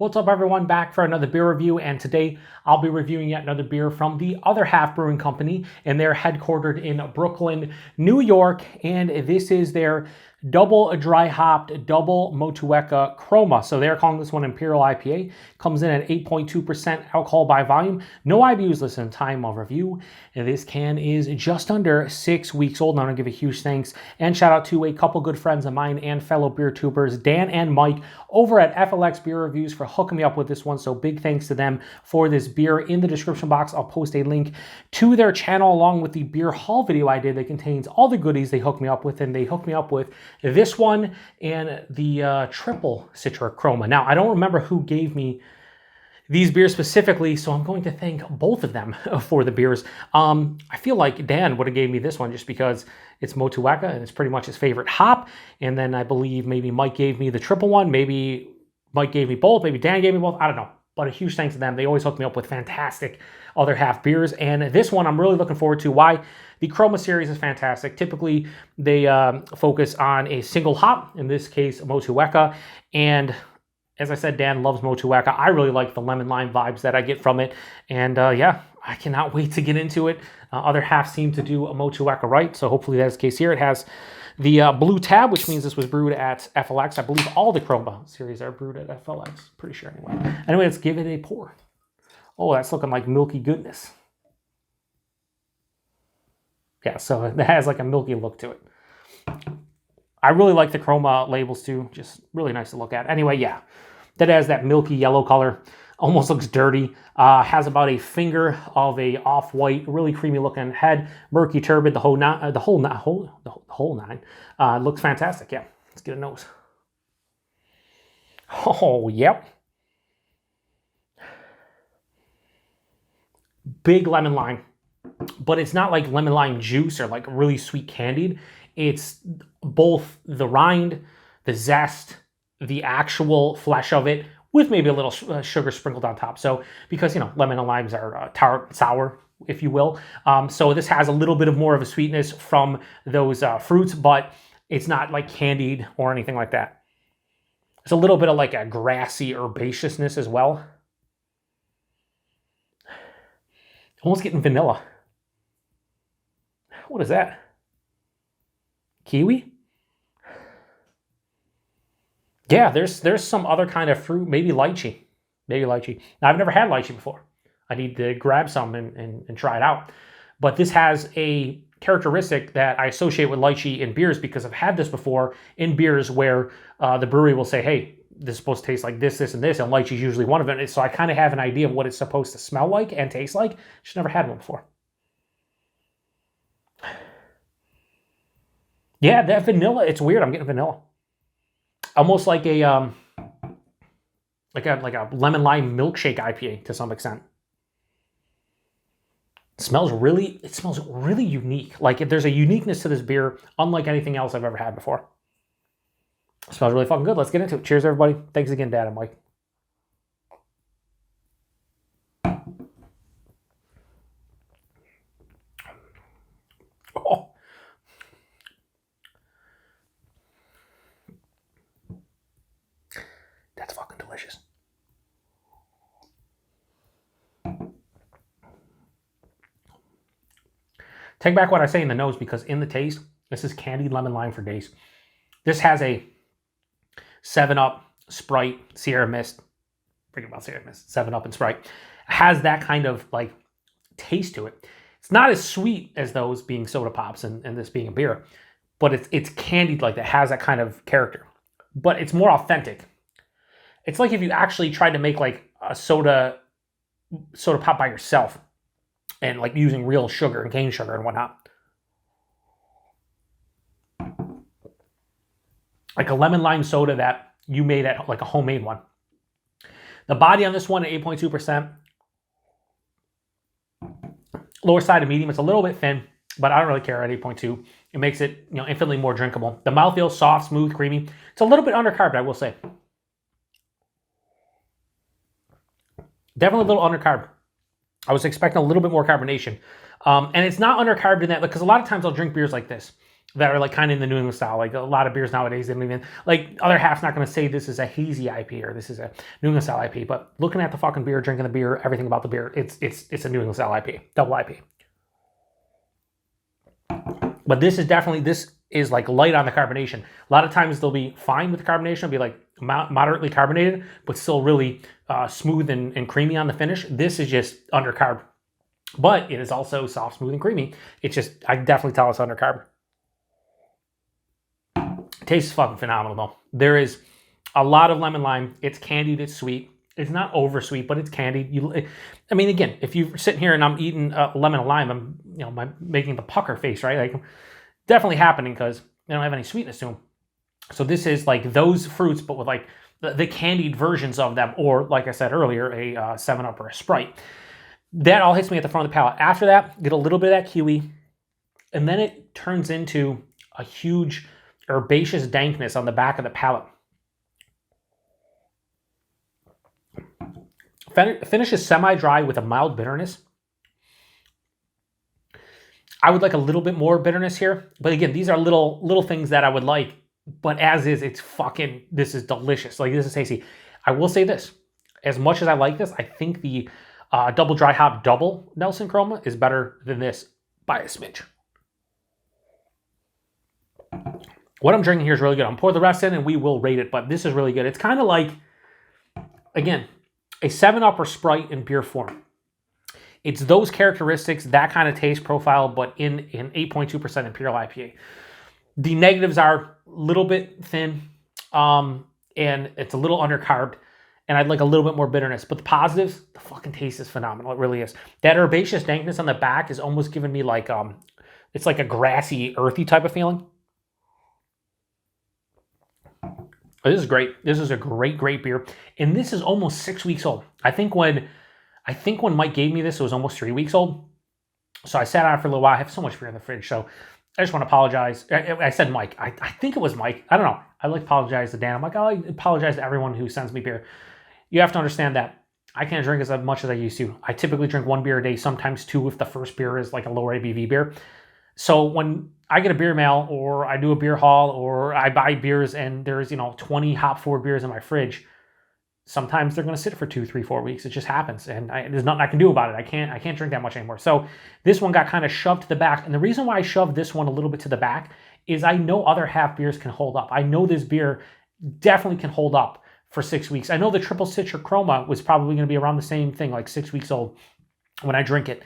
What's up, everyone? Back for another beer review, and today I'll be reviewing yet another beer from the Other Half Brewing Company, and they're headquartered in Brooklyn, New York, and this is their double dry hopped Double Motueka Chroma. So they're calling this one Imperial IPA. Comes in at 8.2% alcohol by volume. No IBUs listed in time of review. And this can is just under 6 weeks old. And I want to give a huge thanks and shout out to a couple good friends of mine and fellow beer tubers, Dan and Mike, over at FLX Beer Reviews for hooking me up with this one. So big thanks to them for this beer. In the description box, I'll post a link to their channel along with the beer haul video I did that contains all the goodies they hooked me up with. And they hooked me up with this one and the triple Citra Chroma. Now, I don't remember who gave me these beers specifically, so I'm going to thank both of them for the beers. I feel like Dan would have gave me this one just because it's Motueka and it's pretty much his favorite hop. And then I believe maybe Mike gave me the triple one. Maybe Mike gave me both. Maybe Dan gave me both. I don't know. But a huge thanks to them. They always hook me up with fantastic Other Half beers. And this one I'm really looking forward to. Why? The Chroma series is fantastic. Typically, they focus on a single hop, in this case, Motueka. And as I said, Dan loves Motueka. I really like the lemon lime vibes that I get from it. And yeah, I cannot wait to get into it. Other Half seem to do a Motueka right, so hopefully that's the case here. It has the blue tab, which means this was brewed at FLX. I believe all the Chroma series are brewed at FLX. Pretty sure anyway. Anyway, let's give it a pour. Oh, that's looking like milky goodness. Yeah, so it has like a milky look to it. I really like the Chroma labels too. Just really nice to look at. Anyway, yeah, that has that milky yellow color. Almost looks dirty. Has about a finger of a off-white, really creamy looking head. Murky turbid, the whole nine. Looks fantastic. Yeah, let's get a nose. Oh, yep. Big lemon lime, but it's not like lemon lime juice or like really sweet candied. It's both the rind, the zest, the actual flesh of it, with maybe a little sugar sprinkled on top. So, because, you know, lemon and limes are tart, sour, if you will. So this has a little bit of more of a sweetness from those fruits, but it's not like candied or anything like that. It's a little bit of like a grassy herbaceousness as well. Almost getting vanilla. What is that? Kiwi? Yeah, there's some other kind of fruit, maybe lychee. Maybe lychee. Now, I've never had lychee before. I need to grab some and try it out. But this has a characteristic that I associate with lychee in beers because I've had this before in beers where the brewery will say, hey, this is supposed to taste like this, this, and this, and lychee is usually one of them. So I kind of have an idea of what it's supposed to smell like and taste like. Just never had one before. Yeah, that vanilla, it's weird. I'm getting vanilla. Almost like a lemon lime milkshake IPA to some extent. It smells really unique. Like there's a uniqueness to this beer, unlike anything else I've ever had before. It smells really fucking good. Let's get into it. Cheers, everybody. Thanks again, Dad and Mike. Oh. That's fucking delicious. Take back what I say in the nose, because in the taste, this is candied lemon lime for days. This has a 7-Up, Sprite, Sierra Mist. Forget about Sierra Mist. 7-Up and Sprite. It has that kind of like taste to it. It's not as sweet as those being soda pops and this being a beer, but it's candied like that. It has that kind of character, but it's more authentic. It's like if you actually tried to make like a soda pop by yourself and like using real sugar and cane sugar and whatnot. Like a lemon lime soda that you made at like a homemade one. The body on this one at 8.2%. Lower side of medium. It's a little bit thin, but I don't really care at 8.2. It makes it, you know, infinitely more drinkable. The mouthfeel, soft, smooth, creamy. It's a little bit undercarbed, I will say. Definitely a little undercarb. I was expecting a little bit more carbonation. And it's not undercarbed in that, because a lot of times I'll drink beers like this. that are like kind of in the New England style. Like a lot of beers nowadays, they don't even, like Other Half's not going to say this is a hazy IPA or this is a New England style IPA, but looking at the fucking beer, drinking the beer, everything about the beer, it's a New England style IPA, double IPA. But this is like light on the carbonation. A lot of times they'll be fine with the carbonation, it'll be like moderately carbonated, but still really smooth and creamy on the finish. This is just undercarb, but it is also soft, smooth, and creamy. It's just, I can definitely tell it's undercarb. Tastes fucking phenomenal though. There is a lot of lemon lime. It's candied, it's sweet. It's not over sweet, but it's candied. I mean, again, if you're sitting here and I'm eating lemon and lime, I'm making the pucker face, right? Like, definitely happening because they don't have any sweetness to them. So this is like those fruits, but with like the candied versions of them, or like I said earlier, a 7-Up or a Sprite. That all hits me at the front of the palate. After that, get a little bit of that kiwi, and then it turns into a huge herbaceous dankness on the back of the palate. Finish is semi-dry with a mild bitterness. I would like a little bit more bitterness here, but again, these are little things that I would like. But as is, this is delicious. Like, this is tasty. I will say this: as much as I like this, I think the double dry hop double Nelson Chroma is better than this by a smidge. What I'm drinking here is really good. I'm pour the rest in and we will rate it, but this is really good. It's kind of like, again, a 7-Up or Sprite in beer form. It's those characteristics, that kind of taste profile, but in 8.2% Imperial IPA. The negatives are a little bit thin, and it's a little undercarbed, and I'd like a little bit more bitterness. But the positives, the fucking taste is phenomenal. It really is. That herbaceous dankness on the back is almost giving me like, it's like a grassy, earthy type of feeling. This is great. This is a great beer. And this is almost 6 weeks old. I think when Mike gave me this, it was almost 3 weeks old. So I sat on it for a little while. I have so much beer in the fridge, so I just want to apologize. I said Mike. I think it was Mike. I don't know. I like to apologize to Dan. I'm like, I apologize to everyone who sends me beer. You have to understand that I can't drink as much as I used to. I typically drink 1 beer a day, sometimes 2 if the first beer is like a lower ABV beer. So when I get a beer mail, or I do a beer haul, or I buy beers and there's 20 hop forward beers in my fridge, sometimes they're going to sit for 2, 3, 4 weeks. It just happens, and there's nothing I can do about it. I can't drink that much anymore. So this one got kind of shoved to the back, and the reason why I shoved this one a little bit to the back is I know Other Half beers can hold up. I know this beer definitely can hold up for 6 weeks. I know the Triple Citra Chroma was probably going to be around the same thing, like 6 weeks old when I drink it.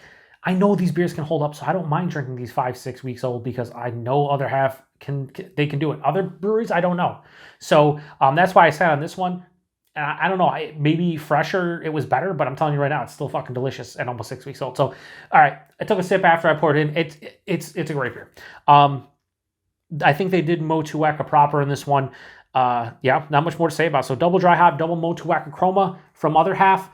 I know these beers can hold up, so I don't mind drinking these 5, 6 weeks old because I know Other Half can do it. Other breweries, I don't know. So that's why I sat on this one. And I don't know, maybe fresher it was better, but I'm telling you right now, it's still fucking delicious and almost 6 weeks old. So, all right, I took a sip after I poured it in. It's a great beer. I think they did Motueka proper in this one. Yeah, not much more to say about it. So double dry hop, double Motueka Chroma from Other Half.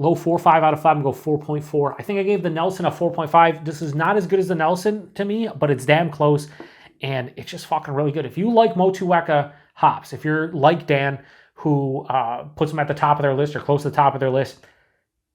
Low 4.5 out of 5, I'm going to go 4.4. I think I gave the Nelson a 4.5. This is not as good as the Nelson to me, but it's damn close, and it's just fucking really good. If you like Motueka hops, if you're like Dan, who puts them at the top of their list or close to the top of their list,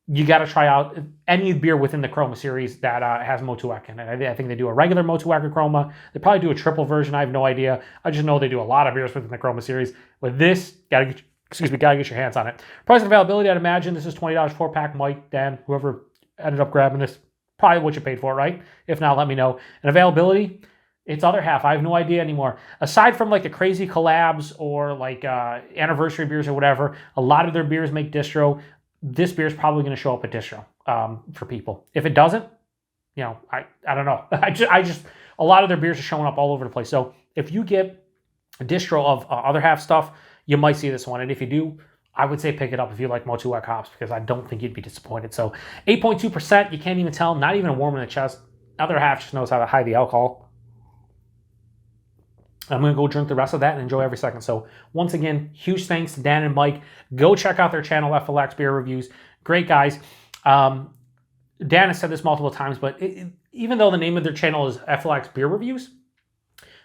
you got to try out any beer within the Chroma series that has Motueka in it. I think they do a regular Motueka Chroma. They probably do a triple version. I have no idea. I just know they do a lot of beers within the Chroma series. With this, gotta get your hands on it. Price and availability, I'd imagine this is $20 4-pack. Mike, Dan, whoever ended up grabbing this, probably what you paid for, right? If not, let me know. And availability, it's Other Half. I have no idea anymore. Aside from like the crazy collabs or like anniversary beers or whatever, a lot of their beers make distro. This beer is probably going to show up at distro for people. If it doesn't, I don't know. I just a lot of their beers are showing up all over the place. So if you get a distro of Other Half stuff, you might see this one. And if you do, I would say pick it up if you like Motueka hops, because I don't think you'd be disappointed. So 8.2%, you can't even tell. Not even warm in the chest. Other Half just knows how to hide the alcohol. I'm going to go drink the rest of that and enjoy every second. So once again, huge thanks to Dan and Mike. Go check out their channel, FLX Beer Reviews. Great guys. Dan has said this multiple times, but even though the name of their channel is FLX Beer Reviews,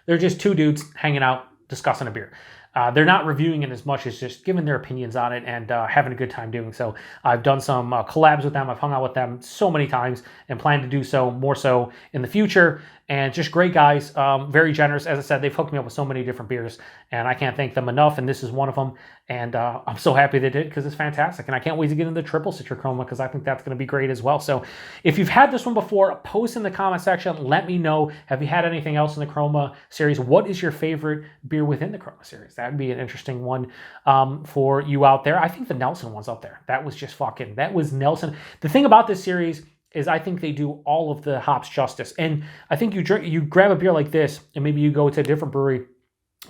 they're just two dudes hanging out discussing a beer. they're not reviewing it as much as just giving their opinions on it and having a good time doing so. I've done some collabs with them. I've hung out with them so many times and plan to do so more so in the future. And just great guys, very generous. As I said, they've hooked me up with so many different beers, and I can't thank them enough, and this is one of them. And I'm so happy they did because it's fantastic. And I can't wait to get into the Triple Citra Chroma because I think that's going to be great as well. So if you've had this one before, post in the comment section. Let me know. Have you had anything else in the Chroma series? What is your favorite beer within the Chroma series? That would be an interesting one for you out there. I think the Nelson one's up there. That was just fucking, that was Nelson. The thing about this series is I think they do all of the hops justice. And I think you grab a beer like this and maybe you go to a different brewery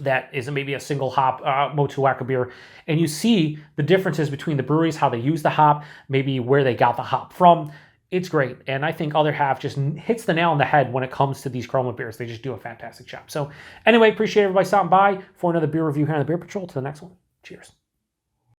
that is maybe a single hop Motueka beer, and you see the differences between the breweries, how they use the hop, maybe where they got the hop from. It's great. And I think Other Half just hits the nail on the head when it comes to these Chroma beers. They just do a fantastic job. So anyway, appreciate everybody stopping by for another beer review here on the Beer Patrol. To the next one. Cheers.